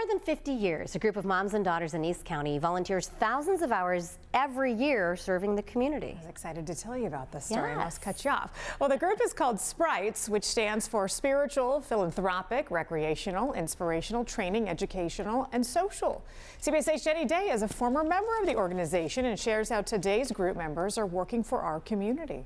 more than 50 years, a group of moms and daughters in East County volunteers thousands of hours every year serving the community. I was excited to tell you about this story. Yes. I almost cut you off. Well, the group is called SPRITES, which stands for Spiritual, Philanthropic, Recreational, Inspirational, Training, Educational, and Social. CBS's Jenny Day is a former member of the organization and shares how today's group members are working for our community.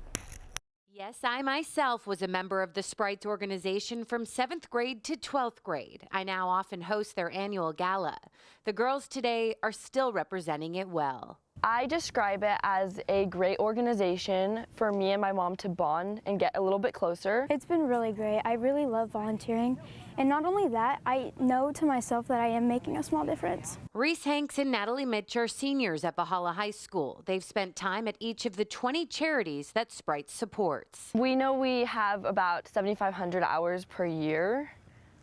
Yes, I myself was a member of the SPRITES organization from 7th grade to 12th grade. I now often host their annual gala. The girls today are still representing it well. I describe it as a great organization for me and my mom to bond and get a little bit closer. It's been really great. I really love volunteering. And not only that, I know to myself that I am making a small difference. Reese Hanks and Natalie Muench are seniors at Valhalla High School. They've spent time at each of the 20 charities that SPRITES supports. We know we have about 7,500 hours per year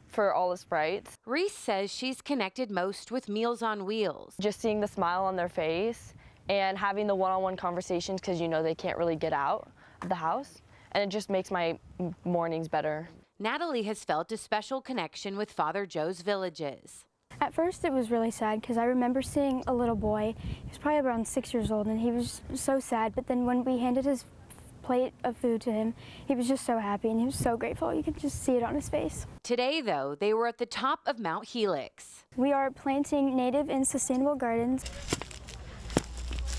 for all the SPRITES. Reese says she's connected most with Meals on Wheels. Just seeing the smile on their face and having the one-on-one conversations, because you know they can't really get out of the house, and it just makes my mornings better. Natalie has felt a special connection with Father Joe's Villages. At first it was really sad because I remember seeing a little boy. He was probably around 6 years old and he was so sad, but then when we handed his plate of food to him, he was just so happy and he was so grateful. You could just see it on his face. Today, though, they were at the top of Mount Helix. We are planting native and sustainable gardens.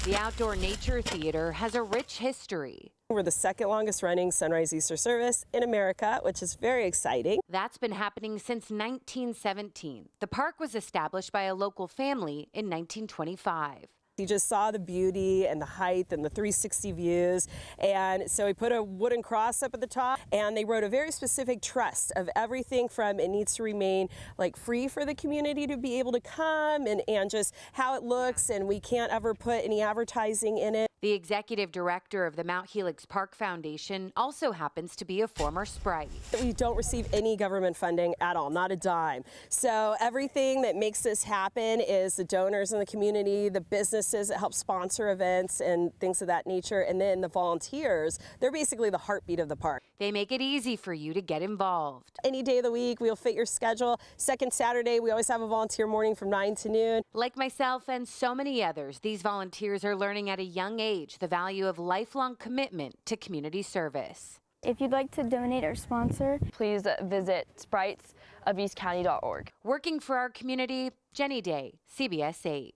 The Outdoor Nature Theater has a rich history. We're the second longest running sunrise Easter service in America, which is very exciting. That's been happening since 1917. The park was established by a local family in 1925. He just saw the beauty and the height and the 360 views, and so he put a wooden cross up at the top, and they wrote a very specific trust of everything from it needs to remain like free for the community to be able to come, and just how it looks, and we can't ever put any advertising in it. The executive director of the Mount Helix Park Foundation also happens to be a former SPRITE. We don't receive any government funding at all, not a dime. So everything that makes this happen is the donors in the community, the businesses that help sponsor events and things of that nature, and then the volunteers. They're basically the heartbeat of the park. They make it easy for you to get involved. Any day of the week, we'll fit your schedule. Second Saturday, we always have a volunteer morning from 9 to noon. Like myself and so many others, these volunteers are learning at a young age the value of lifelong commitment to community service. If you'd like to donate or sponsor, please visit spritesofeastcounty.org. Working for our community, Jenny Day, CBS 8.